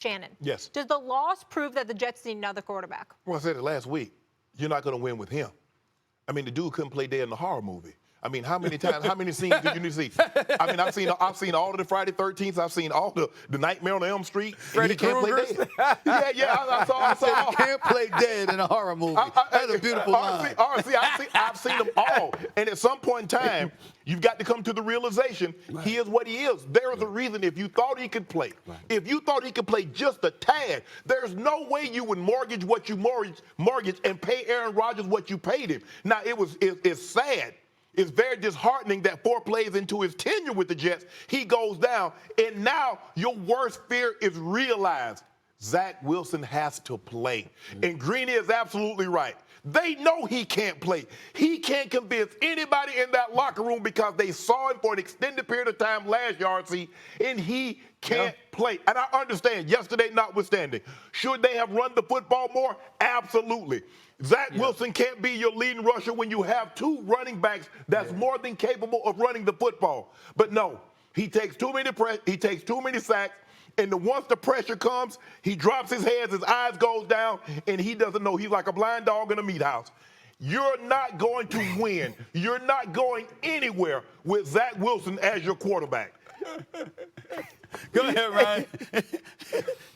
Shannon. Yes. Does the loss prove that the Jets need another quarterback? Well, I said it last week. You're not going to win with him. I mean, the dude couldn't play dead in a horror movie. I mean, how many times, how many scenes do you need to see? I mean, I've seen all of the Friday 13th. I've seen all the Nightmare on Elm Street. Freddy Krueger's? Yeah, I saw. Can't play dead in a horror movie. That's a beautiful line. I've seen them all. And at some point in time, you've got to come to the realization he is what he is. There is a reason if you thought he could play, if you thought he could play just a tad, there's no way you would mortgage what you mortgage and pay Aaron Rodgers what you paid him. Now, it's sad. It's very disheartening that 4 plays into his tenure with the Jets, he goes down. And now your worst fear is realized. Zach Wilson has to play. And Greeny is absolutely right. They know he can't play. He can't convince anybody in that locker room because they saw him for an extended period of time last year, and he can't play. And I understand, yesterday notwithstanding, should they have run the football more? Absolutely. Zach Wilson can't be your leading rusher when you have 2 running backs that's more than capable of running the football. But no, he takes too many sacks. And once the pressure comes, he drops his head, his eyes goes down, and he doesn't know. He's like a blind dog in a meat house. You're not going to win. You're not going anywhere with Zach Wilson as your quarterback. Go ahead, Ryan.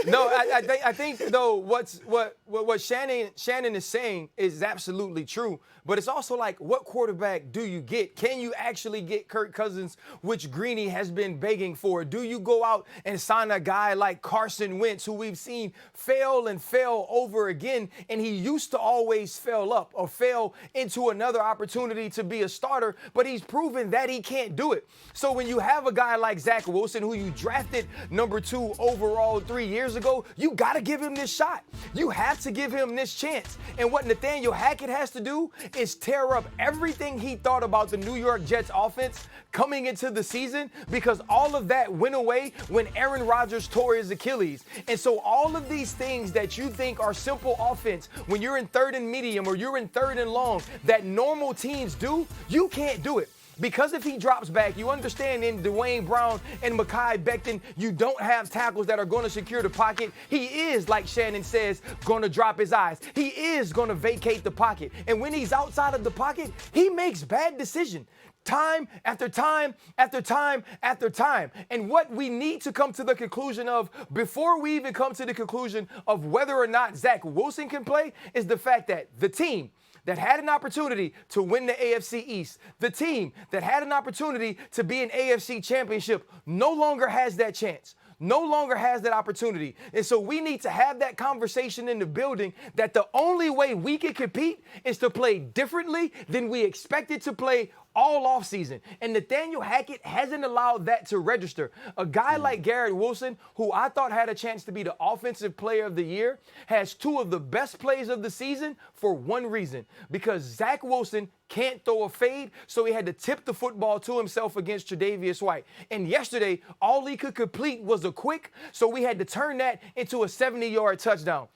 No, I think though what Shannon is saying is absolutely true. But it's also like, what quarterback do you get? Can you actually get Kirk Cousins, which Greeny has been begging for? Do you go out and sign a guy like Carson Wentz, who we've seen fail and fail over again, and he used to always fail up or fail into another opportunity to be a starter, but he's proven that he can't do it. So when you have a guy like Zach Wilson, who you drafted number 2 overall 3 years ago, you got to give him this shot. You have to give him this chance. And what Nathaniel Hackett has to do is tear up everything he thought about the New York Jets offense coming into the season, because all of that went away when Aaron Rodgers tore his Achilles. And so all of these things that you think are simple offense when you're in 3rd and medium or you're in 3rd and long that normal teams do, you can't do it. Because if he drops back, you understand in Dwayne Brown and Mekhi Becton, you don't have tackles that are going to secure the pocket. He is, like Shannon says, going to drop his eyes. He is going to vacate the pocket. And when he's outside of the pocket, he makes bad decisions. Time after time after time after time. And what we need to come to the conclusion of before we even come to the conclusion of whether or not Zach Wilson can play is the fact that the team that had an opportunity to win the AFC East, the team that had an opportunity to be an AFC championship, no longer has that chance. No longer has that opportunity. And so we need to have that conversation in the building that the only way we can compete is to play differently than we expected to play all offseason. And Nathaniel Hackett hasn't allowed that to register. A guy like Garrett Wilson, who I thought had a chance to be the offensive player of the year, has 2 of the best plays of the season for one reason. Because Zach Wilson can't throw a fade, so he had to tip the football to himself against Tre'Davious White. And yesterday, all he could complete was a quick, so we had to turn that into a 70-yard touchdown.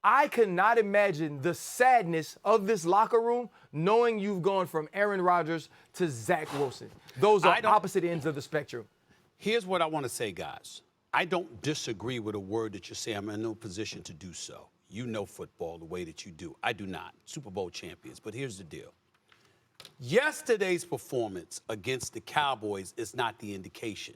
I could not imagine the sadness of this locker room knowing you've gone from Aaron Rodgers to Zach Wilson. Those are opposite ends of the spectrum. Here's what I want to say, guys. I don't disagree with a word that you say. I'm in no position to do so. You know football the way that you do. I do not. Super Bowl champions. But here's the deal. Yesterday's performance against the Cowboys is not the indication,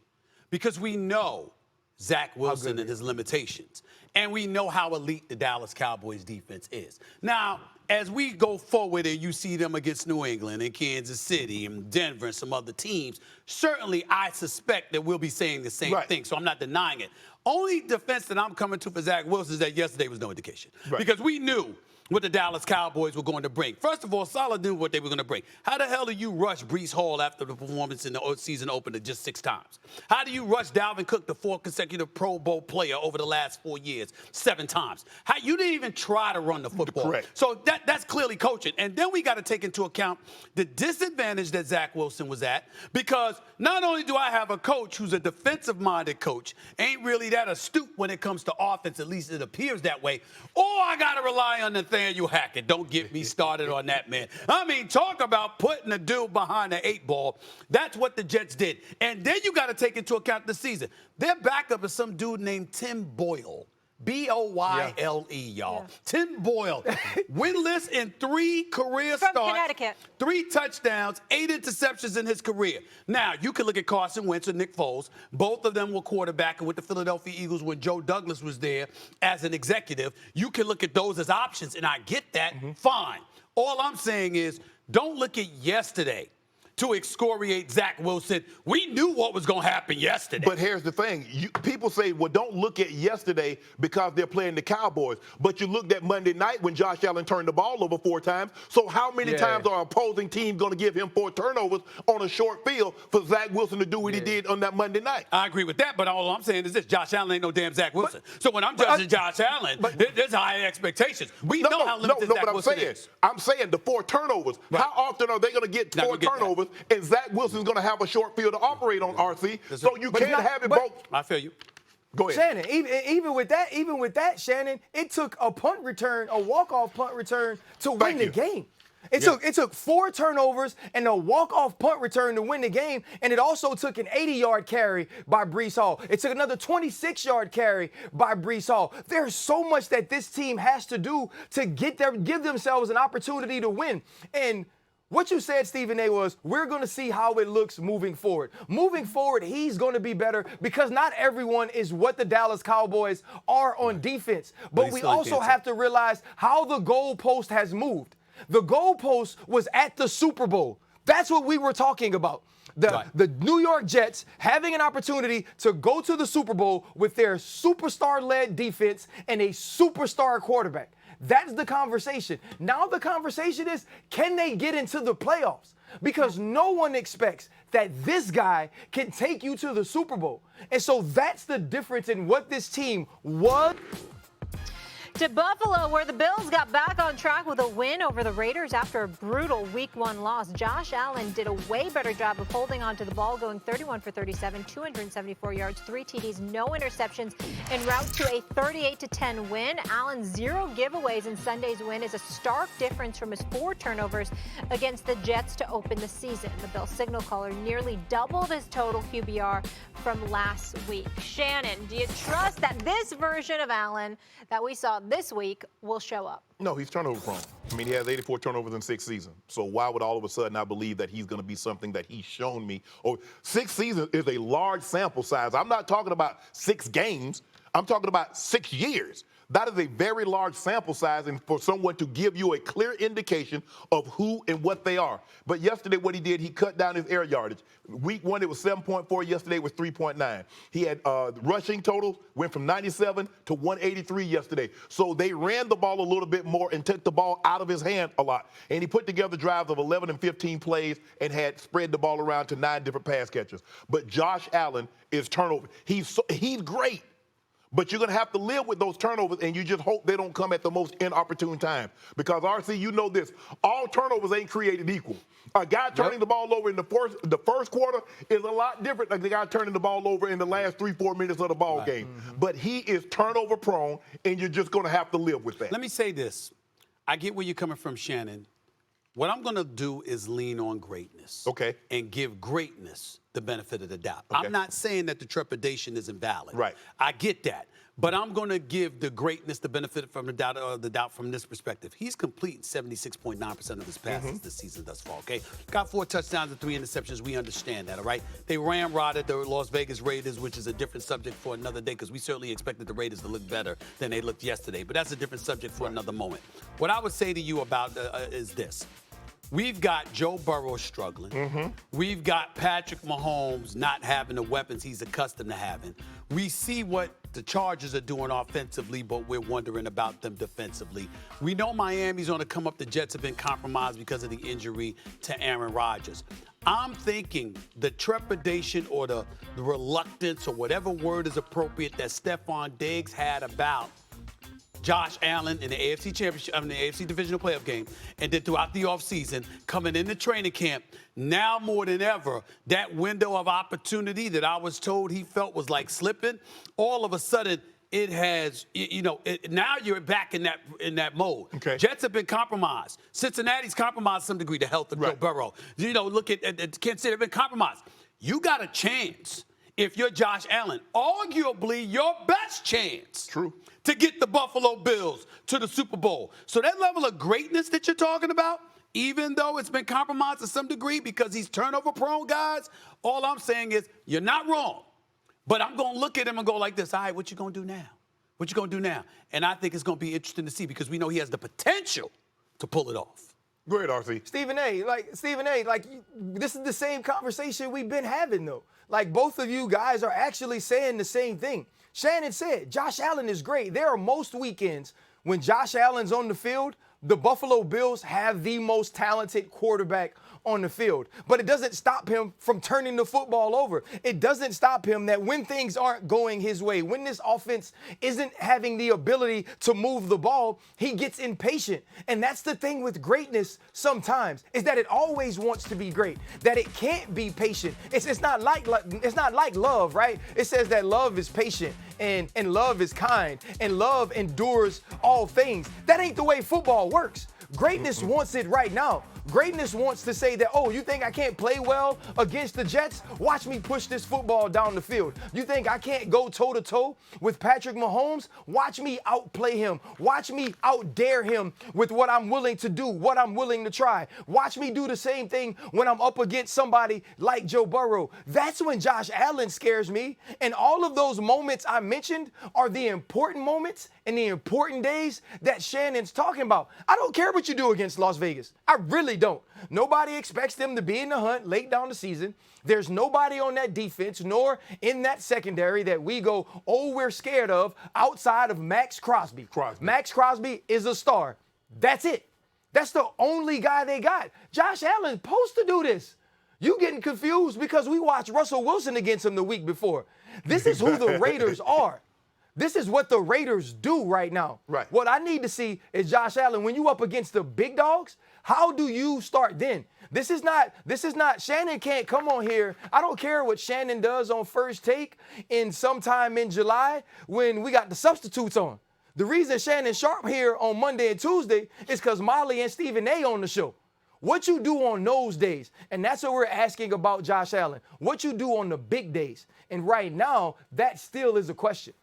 because we know Zach Wilson and his limitations. And we know how elite the Dallas Cowboys defense is. Now, as we go forward and you see them against New England and Kansas City and Denver and some other teams, certainly I suspect that we'll be saying the same thing, so I'm not denying it. Only defense that I'm coming to for Zach Wilson is that yesterday was no indication. Because we knew what the Dallas Cowboys were going to bring. First of all, Saleh knew what they were going to bring. How the hell do you rush Breece Hall after the performance in the season opener just 6 times? How do you rush Dalvin Cook, the 4th consecutive Pro Bowl player over the last 4 years, 7 times? How you didn't even try to run the football. Correct. So that's clearly coaching. And then we got to take into account the disadvantage that Zach Wilson was at, because not only do I have a coach who's a defensive-minded coach, ain't really that astute when it comes to offense, at least it appears that way, or I got to rely on Nathaniel Nathaniel Hackett. Don't get me started on that, man. I mean, talk about putting a dude behind the 8 ball. That's what the Jets did. And then you got to take into account the season. Their backup is some dude named Tim Boyle. B-O-Y-L-E, y'all. Yeah. Tim Boyle, winless in 3 career From starts. Connecticut. 3 touchdowns, 8 interceptions in his career. Now, you can look at Carson Wentz or Nick Foles. Both of them were quarterbacking with the Philadelphia Eagles when Joe Douglas was there as an executive. You can look at those as options, and I get that. Fine. All I'm saying is don't look at yesterday to excoriate Zach Wilson. We knew what was going to happen yesterday. But here's the thing. People say, well, don't look at yesterday because they're playing the Cowboys. But you looked at Monday night when Josh Allen turned the ball over 4 times. So how many times are opposing teams going to give him 4 turnovers on a short field for Zach Wilson to do what he did on that Monday night? I agree with that, but all I'm saying is this. Josh Allen ain't no damn Zach Wilson. So when I'm judging Josh Allen, there's high expectations. We know how limited Zach Wilson is. I'm saying the 4 turnovers. Right. How often are they going to get 4 turnovers? And Zach Wilson's going to have a short field to operate on, RC. So you can't have it both. I feel you. Go ahead. Shannon, even with that, Shannon, it took a punt return, a walk-off punt return to win the game. It took 4 turnovers and a walk-off punt return to win the game, and it also took an 80-yard carry by Breece Hall. It took another 26-yard carry by Breece Hall. There's so much that this team has to do to give themselves an opportunity to win. And what you said, Stephen A, was we're going to see how it looks moving forward. Moving forward, he's going to be better because not everyone is what the Dallas Cowboys are on defense. But we also have to realize how the goalpost has moved. The goalpost was at the Super Bowl. That's what we were talking about. The New York Jets having an opportunity to go to the Super Bowl with their superstar-led defense and a superstar quarterback. That's the conversation. Now the conversation is, can they get into the playoffs? Because no one expects that this guy can take you to the Super Bowl. And so that's the difference in what this team was. To Buffalo, where the Bills got back on track with a win over the Raiders after a brutal Week 1 loss. Josh Allen did a way better job of holding on to the ball, going 31 for 37, 274 yards, 3 TDs, no interceptions, en route to a 38-10 win. Allen's 0 giveaways in Sunday's win is a stark difference from his 4 turnovers against the Jets to open the season. The Bills signal caller nearly doubled his total QBR from last week. Shannon, do you trust that this version of Allen that we saw this week will show up? No, he's turnover prone. I mean, he has 84 turnovers in 6 seasons. So why would all of a sudden I believe that he's going to be something that he's shown me? 6 seasons is a large sample size. I'm not talking about 6 games. I'm talking about 6 years. That is a very large sample size, and for someone to give you a clear indication of who and what they are. But yesterday, what he did, he cut down his air yardage. Week 1, it was 7.4. Yesterday was 3.9. He had rushing totals, went from 97 to 183 yesterday. So they ran the ball a little bit more and took the ball out of his hand a lot. And he put together drives of 11 and 15 plays and had spread the ball around to 9 different pass catchers. But Josh Allen is turnover. He's great. But you're going to have to live with those turnovers, and you just hope they don't come at the most inopportune time. Because, RC, you know this. All turnovers ain't created equal. A guy turning the ball over in the first quarter is a lot different than the guy turning the ball over in the last 3-4 minutes of the ball game. But he is turnover prone, and you're just going to have to live with that. Let me say this. I get where you're coming from, Shannon. What I'm going to do is lean on greatness. Okay. And give greatness the benefit of the doubt. Okay. I'm not saying that the trepidation isn't valid. Right. I get that. But I'm going to give the greatness the benefit from the doubt from this perspective. He's completing 76.9% of his passes this season thus far, okay? Got 4 touchdowns and 3 interceptions. We understand that, all right? They ramrodded the Las Vegas Raiders, which is a different subject for another day, because we certainly expected the Raiders to look better than they looked yesterday. But that's a different subject for another moment. What I would say to you about is this. We've got Joe Burrow struggling. We've got Patrick Mahomes not having the weapons he's accustomed to having. We see what the Chargers are doing offensively, but we're wondering about them defensively. We know Miami's going to come up. The Jets have been compromised because of the injury to Aaron Rodgers. I'm thinking the trepidation or the reluctance or whatever word is appropriate that Stephon Diggs had about Josh Allen in the AFC Championship, the AFC Divisional Playoff game, and then throughout the offseason, coming into training camp, now more than ever, that window of opportunity that I was told he felt was like slipping, all of a sudden, it has, now you're back in that mode. Okay. Jets have been compromised. Cincinnati's compromised to some degree, the health of Joe Burrow. Look at Kansas City, they've been compromised. You got a chance, if you're Josh Allen, arguably your best chance. True. To get the Buffalo Bills to the Super Bowl. So that level of greatness that you're talking about, even though it's been compromised to some degree because he's turnover-prone, guys, all I'm saying is you're not wrong. But I'm going to look at him and go like this, all right, what you going to do now? What you going to do now? And I think it's going to be interesting to see because we know he has the potential to pull it off. Go ahead, RC. Stephen A., this is the same conversation we've been having, though. Like, both of you guys are actually saying the same thing. Shannon said, Josh Allen is great. There are most weekends when Josh Allen's on the field, the Buffalo Bills have the most talented quarterback on the field. But it doesn't stop him from turning the football over. It doesn't stop him that when things aren't going his way, when this offense isn't having the ability to move the ball, he gets impatient. And that's the thing with greatness sometimes, is that it always wants to be great, that it can't be patient. It's not like love, right? It says that love is patient and love is kind and love endures all things. That ain't the way football works. Greatness wants it right now. Greatness wants to say that, oh, you think I can't play well against the Jets? Watch me push this football down the field. You think I can't go toe-to-toe with Patrick Mahomes? Watch me outplay him. Watch me outdare him with what I'm willing to do, what I'm willing to try. Watch me do the same thing when I'm up against somebody like Joe Burrow. That's when Josh Allen scares me. And all of those moments I mentioned are the important moments and the important days that Shannon's talking about. I don't care what you do against Las Vegas. I really don't. Nobody expects them to be in the hunt late down the season. There's nobody on that defense nor in that secondary that we go, oh, we're scared of outside of Max Crosby. Max Crosby is a star. That's it. That's the only guy they got. Josh Allen's supposed to do this. You getting confused because we watched Russell Wilson against him the week before. This is who the Raiders are. This is what the Raiders do right now. Right. What I need to see is Josh Allen, when you up against the big dogs, how do you start then? This is not, Shannon can't come on here. I don't care what Shannon does on First Take in sometime in July when we got the substitutes on. The reason Shannon Sharpe here on Monday and Tuesday is because Molly and Stephen A on the show. What you do on those days, and that's what we're asking about Josh Allen. What you do on the big days. And right now, that still is a question.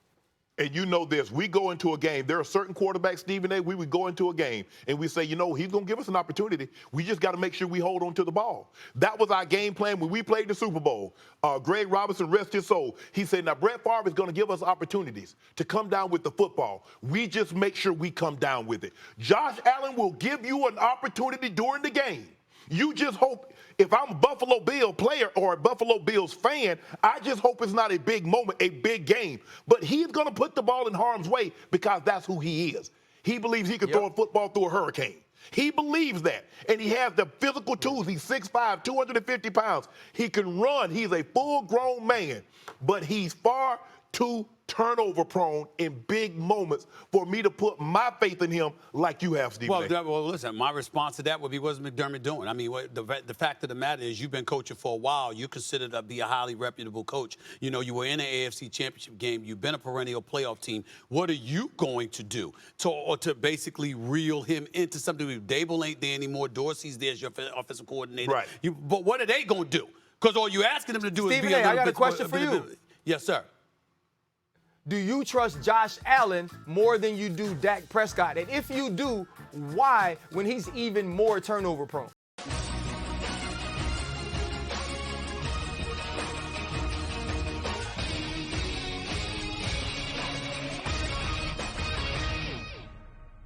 And you know this, we go into a game. There are certain quarterbacks, Stephen A., we would go into a game and we say, he's going to give us an opportunity. We just got to make sure we hold on to the ball. That was our game plan when we played the Super Bowl. Greg Robinson, rest his soul. He said, now Brett Favre is going to give us opportunities to come down with the football. We just make sure we come down with it. Josh Allen will give you an opportunity during the game. You just hope, if I'm a Buffalo Bill player or a Buffalo Bills fan, I just hope it's not a big moment, a big game. But he's going to put the ball in harm's way because that's who he is. He believes he can throw a football through a hurricane. He believes that. And he has the physical tools. He's 6'5", 250 pounds. He can run. He's a full-grown man. But he's far too turnover prone in big moments for me to put my faith in him like you have, Steve. Well, listen, my response to that would be, what's McDermott doing? I mean, the fact of the matter is you've been coaching for a while. You're considered to be a highly reputable coach. You know, you were in an AFC championship game. You've been a perennial playoff team. What are you going to do to basically reel him into something? Dable ain't there anymore. Dorsey's there as your offensive coordinator. Right. But what are they going to do? Because all you're asking them to do is be a little bit. I got a question for you. Yes, sir. Do you trust Josh Allen more than you do Dak Prescott? And if you do, why when he's even more turnover prone?